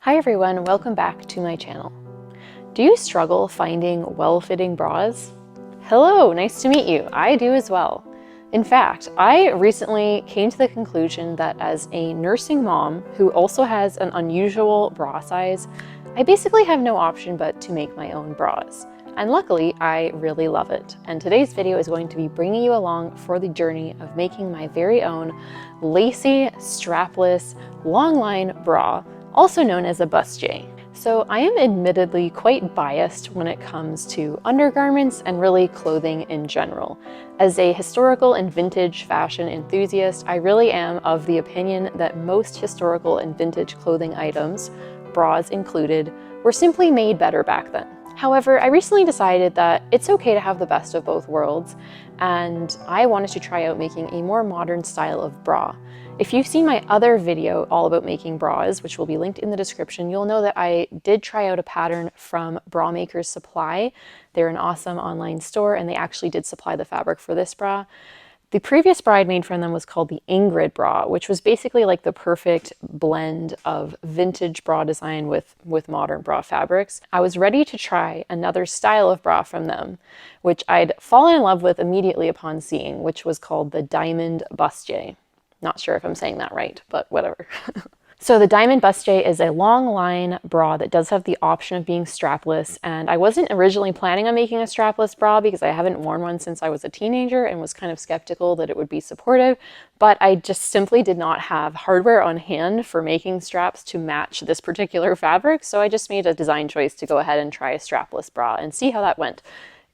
Hi everyone, welcome back to my channel. Do you struggle finding well-fitting bras? Hello, nice to meet you. I do as well. In fact, I recently came to the conclusion that as a nursing mom who also has an unusual bra size, I basically have no option but to make my own bras. And luckily, I really love it. And today's video is going to be bringing you along for the journey of making my very own Lacy Strapless Longline bra, also known as a bustier. So I am admittedly quite biased when it comes to undergarments and really clothing in general. As a historical and vintage fashion enthusiast, I really am of the opinion that most historical and vintage clothing items, bras included, were simply made better back then. However, I recently decided that it's okay to have the best of both worlds, and I wanted to try out making a more modern style of bra. If you've seen my other video all about making bras, which will be linked in the description, you'll know that I did try out a pattern from Bra Maker's Supply. They're an awesome online store, and they actually did supply the fabric for this bra. The previous bra I'd made from them was called the Ingrid bra, which was basically like the perfect blend of vintage bra design with modern bra fabrics. I was ready to try another style of bra from them, which I'd fallen in love with immediately upon seeing, which was called the Diamond Bustier. Not sure if I'm saying that right, but whatever. So the Diamond Bustier is a long line bra that does have the option of being strapless, and I wasn't originally planning on making a strapless bra because I haven't worn one since I was a teenager and was kind of skeptical that it would be supportive, but I just simply did not have hardware on hand for making straps to match this particular fabric, so I just made a design choice to go ahead and try a strapless bra and see how that went.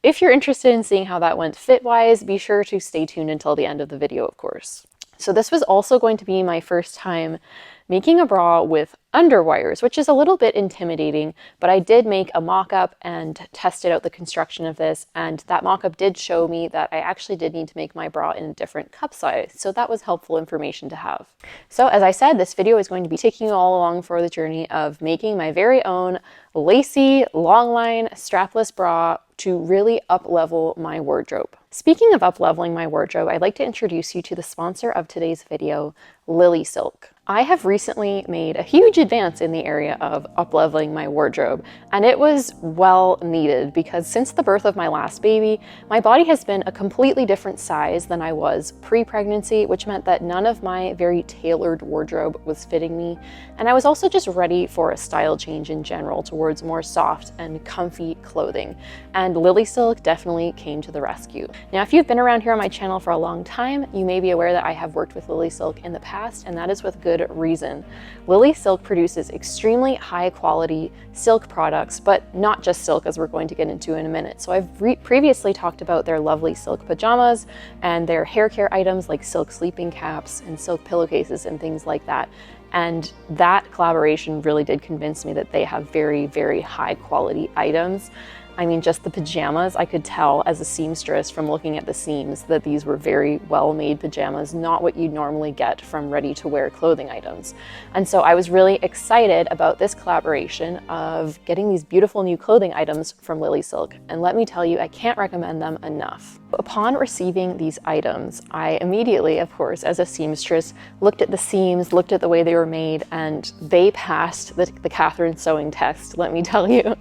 If you're interested in seeing how that went fit-wise, be sure to stay tuned until the end of the video, of course. So this was also going to be my first time making a bra with underwires, which is a little bit intimidating, but I did make a mock-up and tested out the construction of this, and that mock-up did show me that I actually did need to make my bra in a different cup size, so that was helpful information to have. So as I said, this video is going to be taking you all along for the journey of making my very own lacy, longline, strapless bra to really up-level my wardrobe. Speaking of up-leveling my wardrobe, I'd like to introduce you to the sponsor of today's video, Lily Silk. I have recently made a huge advance in the area of up-leveling my wardrobe, and it was well needed because since the birth of my last baby, my body has been a completely different size than I was pre-pregnancy, which meant that none of my very tailored wardrobe was fitting me, and I was also just ready for a style change in general towards more soft and comfy clothing, and Lily Silk definitely came to the rescue. Now, if you've been around here on my channel for a long time, you may be aware that I have worked with Lily Silk in the past, and that is with good reason. Lily Silk produces extremely high quality silk products, but not just silk, as we're going to get into in a minute. So I've previously talked about their lovely silk pajamas and their hair care items like silk sleeping caps and silk pillowcases and things like that. And that collaboration really did convince me that they have very, very high quality items. I mean, just the pajamas, I could tell as a seamstress from looking at the seams that these were very well-made pajamas, not what you normally get from ready-to-wear clothing items. And so I was really excited about this collaboration of getting these beautiful new clothing items from Lily Silk. And let me tell you, I can't recommend them enough. Upon receiving these items, I immediately, of course, as a seamstress, looked at the seams, looked at the way they were made, and they passed the Catherine sewing test, let me tell you.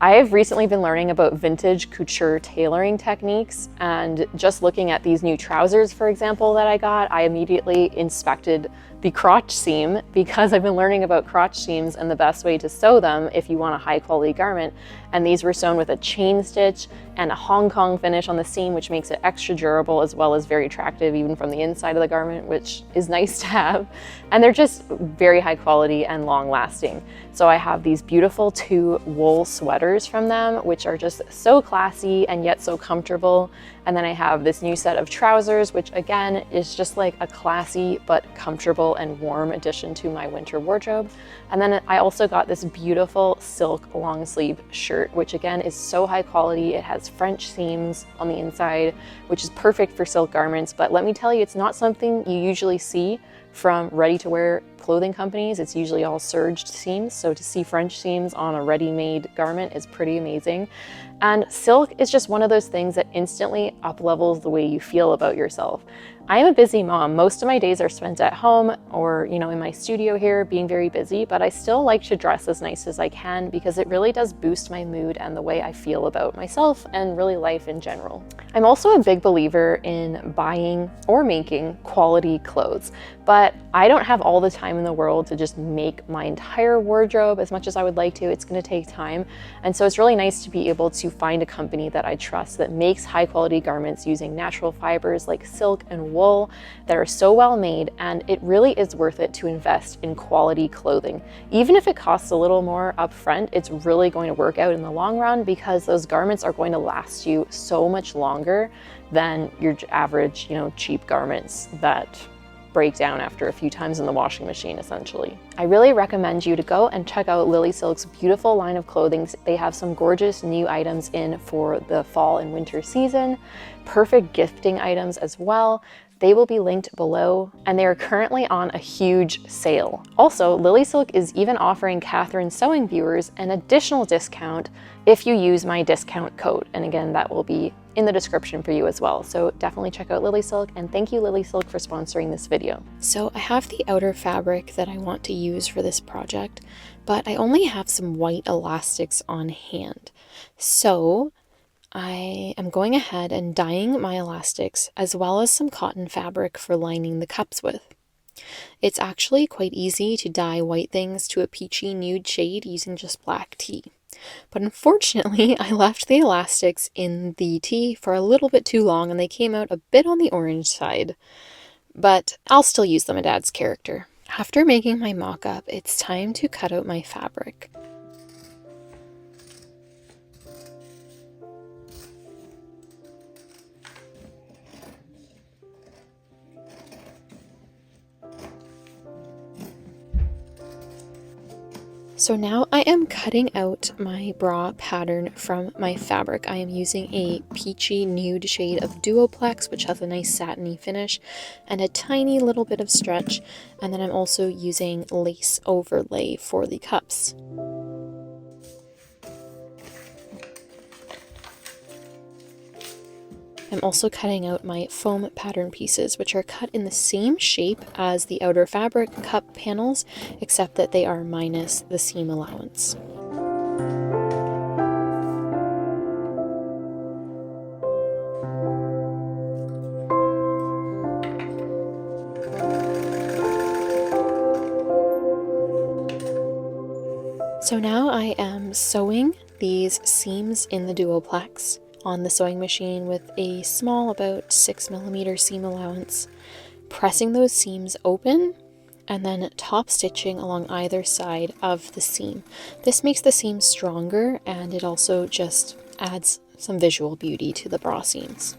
I have recently been learning about vintage couture tailoring techniques, and just looking at these new trousers, for example, that I got, I immediately inspected the crotch seam because I've been learning about crotch seams and the best way to sew them if you want a high quality garment. And these were sewn with a chain stitch and a Hong Kong finish on the seam, which makes it extra durable as well as very attractive even from the inside of the garment, which is nice to have. And they're just very high quality and long lasting. So I have these beautiful 2 wool sweaters from them, which are just so classy and yet so comfortable. And then I have this new set of trousers, which again is just like a classy but comfortable and warm addition to my winter wardrobe. And then I also got this beautiful silk long sleeve shirt, which again is so high quality. It has French seams on the inside, which is perfect for silk garments. But let me tell you, it's not something you usually see from ready-to-wear clothing companies. It's usually all serged seams, so to see French seams on a ready-made garment is pretty amazing. And silk is just one of those things that instantly up-levels the way you feel about yourself. I am a busy mom. Most of my days are spent at home or, in my studio here being very busy, but I still like to dress as nice as I can because it really does boost my mood and the way I feel about myself and really life in general. I'm also a big believer in buying or making quality clothes, but I don't have all the time in the world to just make my entire wardrobe as much as I would like to. It's going to take time. And so it's really nice to be able to find a company that I trust that makes high quality garments using natural fibers like silk and wool that are so well made, and it really is worth it to invest in quality clothing. Even if it costs a little more upfront, it's really going to work out in the long run because those garments are going to last you so much longer than your average, cheap garments that break down after a few times in the washing machine, essentially. I really recommend you to go and check out Lily Silk's beautiful line of clothing. They have some gorgeous new items in for the fall and winter season, perfect gifting items as well. They will be linked below, and they are currently on a huge sale. Also, Lily Silk is even offering Catherine Sewing viewers an additional discount if you use my discount code. And again, that will be in the description for you as well. So definitely check out Lily Silk, and thank you Lily Silk for sponsoring this video. So I have the outer fabric that I want to use for this project, but I only have some white elastics on hand. So I am going ahead and dyeing my elastics as well as some cotton fabric for lining the cups with. It's actually quite easy to dye white things to a peachy nude shade using just black tea. But unfortunately, I left the elastics in the tea for a little bit too long and they came out a bit on the orange side. But I'll still use them to add character. After making my mock-up, it's time to cut out my fabric. So now I am cutting out my bra pattern from my fabric. I am using a peachy nude shade of Duoplex, which has a nice satiny finish and a tiny little bit of stretch. And then I'm also using lace overlay for the cups. I'm also cutting out my foam pattern pieces, which are cut in the same shape as the outer fabric cup panels, except that they are minus the seam allowance. So now I am sewing these seams in the Duoplex on the sewing machine with a small, about 6mm seam allowance, pressing those seams open and then top stitching along either side of the seam. This makes the seam stronger and it also just adds some visual beauty to the bra seams.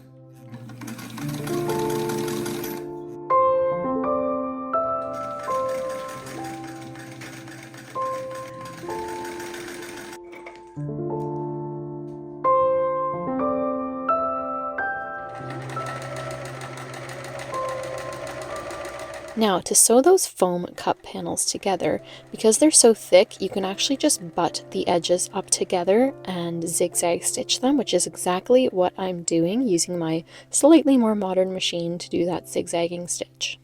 Now, to sew those foam cup panels together, because they're so thick, you can actually just butt the edges up together and zigzag stitch them, which is exactly what I'm doing using my slightly more modern machine to do that zigzagging stitch.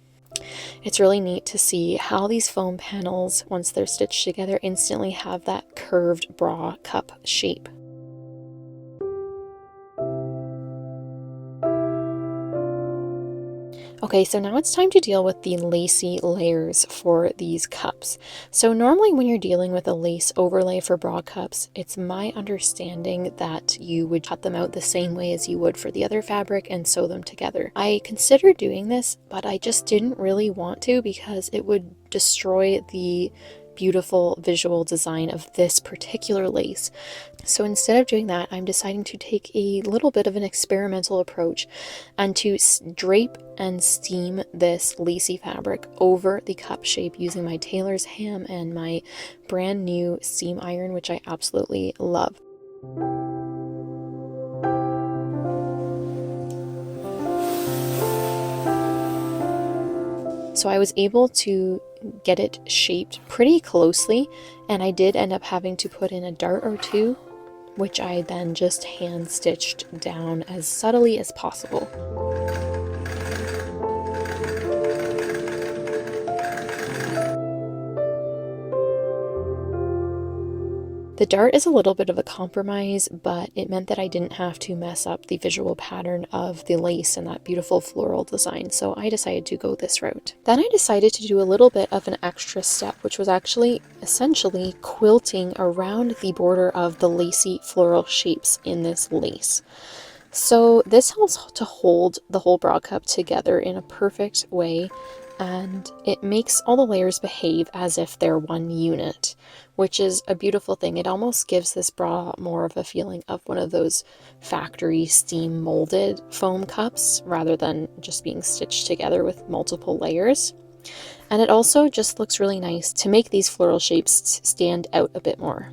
It's really neat to see how these foam panels, once they're stitched together, instantly have that curved bra cup shape. Okay, so now it's time to deal with the lacy layers for these cups. So normally when you're dealing with a lace overlay for bra cups, it's my understanding that you would cut them out the same way as you would for the other fabric and sew them together. I considered doing this, but I just didn't really want to because it would destroy the beautiful visual design of this particular lace. So instead of doing that, I'm deciding to take a little bit of an experimental approach and to drape and steam this lacy fabric over the cup shape using my tailor's ham and my brand new seam iron, which I absolutely love. So I was able to get it shaped pretty closely, and I did end up having to put in a dart or two, which I then just hand stitched down as subtly as possible. The dart is a little bit of a compromise, but it meant that I didn't have to mess up the visual pattern of the lace and that beautiful floral design, so I decided to go this route. Then I decided to do a little bit of an extra step, which was actually essentially quilting around the border of the lacy floral shapes in this lace. So this helps to hold the whole bra cup together in a perfect way, and it makes all the layers behave as if they're one unit, which is a beautiful thing. It almost gives this bra more of a feeling of one of those factory steam molded foam cups rather than just being stitched together with multiple layers. And it also just looks really nice to make these floral shapes stand out a bit more.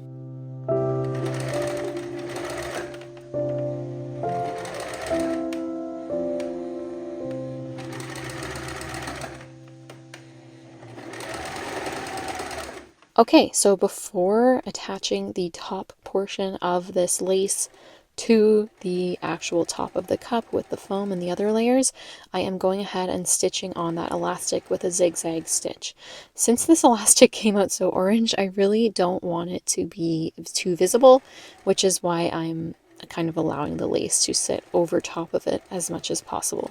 Okay, so before attaching the top portion of this lace to the actual top of the cup with the foam and the other layers, I am going ahead and stitching on that elastic with a zigzag stitch. Since this elastic came out so orange, I really don't want it to be too visible, which is why I'm kind of allowing the lace to sit over top of it as much as possible.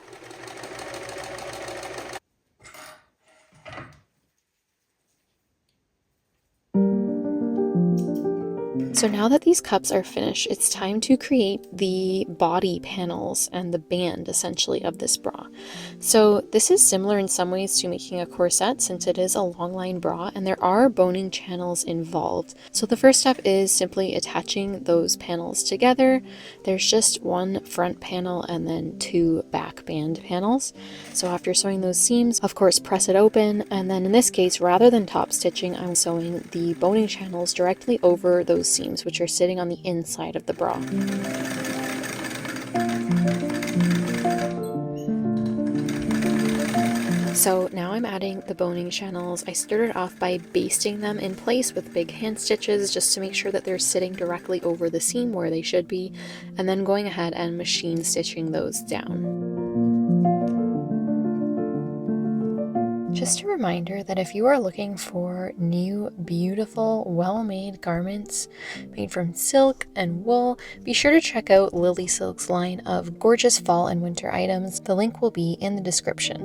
So now that these cups are finished, it's time to create the body panels and the band essentially of this bra. So this is similar in some ways to making a corset, since it is a long line bra and there are boning channels involved. So the first step is simply attaching those panels together. There's just one front panel and then two back band panels. So after sewing those seams, of course, press it open, and then in this case, rather than top stitching, I'm sewing the boning channels directly over those seams, which are sitting on the inside of the bra. So now I'm adding the boning channels. I started off by basting them in place with big hand stitches just to make sure that they're sitting directly over the seam where they should be, and then going ahead and machine stitching those down. Just a reminder that if you are looking for new, beautiful, well-made garments made from silk and wool, be sure to check out Lily Silk's line of gorgeous fall and winter items. The link will be in the description.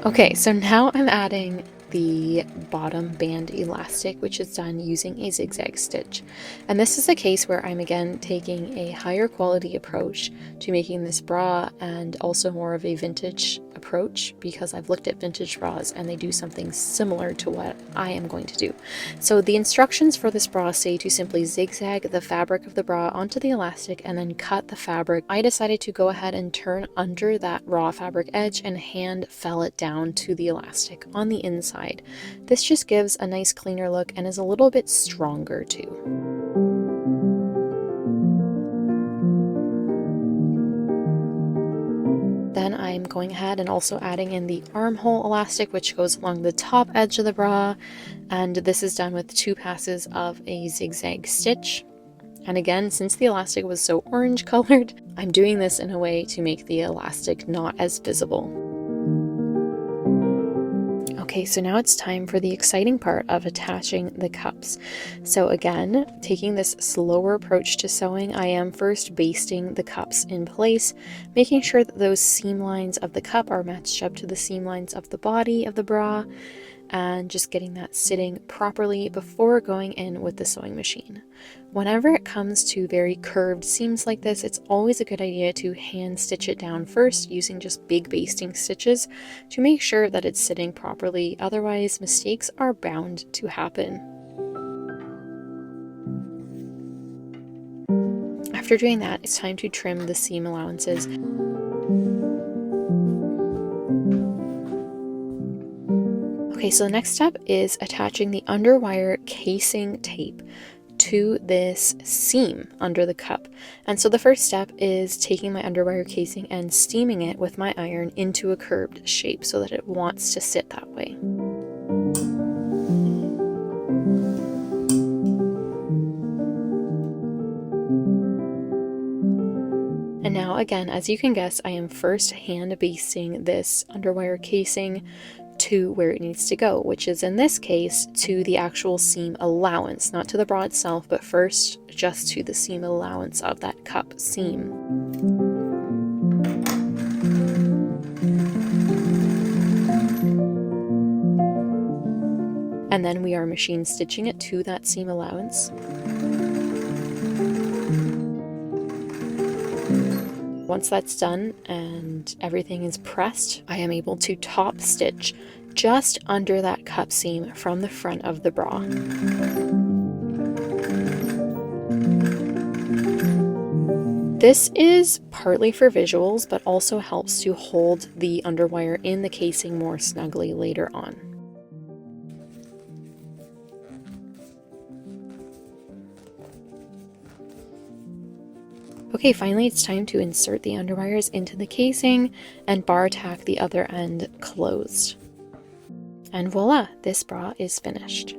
Okay, so now I'm adding the bottom band elastic, which is done using a zigzag stitch. And this is a case where I'm again taking a higher quality approach to making this bra, and also more of a vintage approach, because I've looked at vintage bras and they do something similar to what I am going to do. So the instructions for this bra say to simply zigzag the fabric of the bra onto the elastic and then cut the fabric. I decided to go ahead and turn under that raw fabric edge and hand fell it down to the elastic on the inside. This just gives a nice cleaner look and is a little bit stronger too. Then I'm going ahead and also adding in the armhole elastic, which goes along the top edge of the bra, and this is done with 2 passes of a zigzag stitch. And again, since the elastic was so orange colored, I'm doing this in a way to make the elastic not as visible. Okay, so now it's time for the exciting part of attaching the cups. So again, taking this slower approach to sewing, I am first basting the cups in place, making sure that those seam lines of the cup are matched up to the seam lines of the body of the bra, and just getting that sitting properly before going in with the sewing machine. Whenever it comes to very curved seams like this, it's always a good idea to hand stitch it down first using just big basting stitches to make sure that it's sitting properly. Otherwise, mistakes are bound to happen. After doing that, it's time to trim the seam allowances. Okay, so the next step is attaching the underwire casing tape to this seam under the cup. And so the first step is taking my underwire casing and steaming it with my iron into a curved shape so that it wants to sit that way. And now again, as you can guess, I am first hand basting this underwire casing to where it needs to go, which is in this case to the actual seam allowance, not to the bra itself, but first just to the seam allowance of that cup seam. And then we are machine stitching it to that seam allowance. Once that's done and everything is pressed, I am able to top stitch just under that cup seam from the front of the bra. This is partly for visuals, but also helps to hold the underwire in the casing more snugly later on. Okay, finally it's time to insert the underwires into the casing and bar tack the other end closed. And voila, this bra is finished.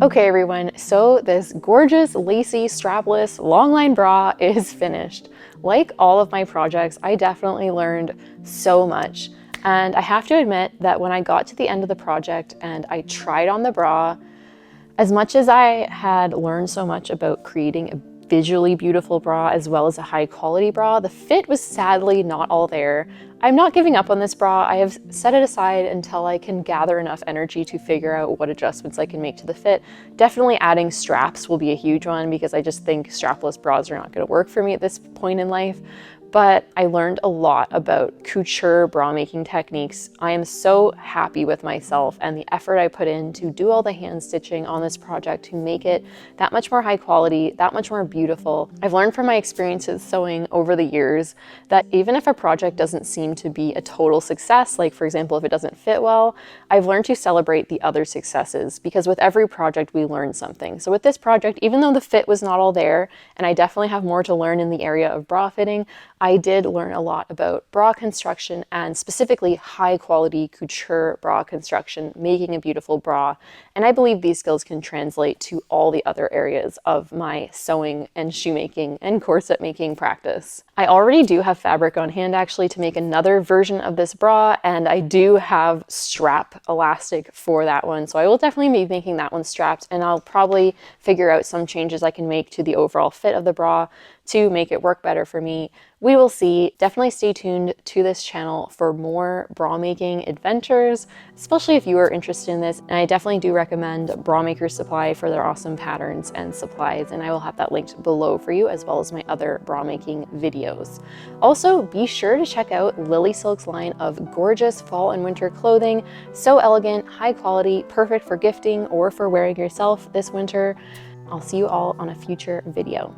Okay everyone, so this gorgeous lacy strapless longline bra is finished. Like all of my projects, I definitely learned so much. And I have to admit that when I got to the end of the project and I tried on the bra, as much as I had learned so much about creating a visually beautiful bra as well as a high quality bra, the fit was sadly not all there. I'm not giving up on this bra. I have set it aside until I can gather enough energy to figure out what adjustments I can make to the fit. Definitely adding straps will be a huge one because I just think strapless bras are not going to work for me at this point in life. But I learned a lot about couture bra making techniques. I am so happy with myself and the effort I put in to do all the hand stitching on this project to make it that much more high quality, that much more beautiful. I've learned from my experiences sewing over the years that even if a project doesn't seem to be a total success, like for example, if it doesn't fit well, I've learned to celebrate the other successes because with every project we learn something. So with this project, even though the fit was not all there, and I definitely have more to learn in the area of bra fitting, I did learn a lot about bra construction and specifically high quality couture bra construction, making a beautiful bra. And I believe these skills can translate to all the other areas of my sewing and shoemaking and corset making practice. I already do have fabric on hand actually to make another version of this bra, and I do have strap elastic for that one. So I will definitely be making that one strapped, and I'll probably figure out some changes I can make to the overall fit of the bra to make it work better for me. We will see. Definitely stay tuned to this channel for more bra making adventures, especially if you are interested in this. And I definitely do recommend Bra Maker's Supply for their awesome patterns and supplies. And I will have that linked below for you as well as my other bra making videos. Also, be sure to check out Lily Silk's line of gorgeous fall and winter clothing. So elegant, high quality, perfect for gifting or for wearing yourself this winter. I'll see you all on a future video.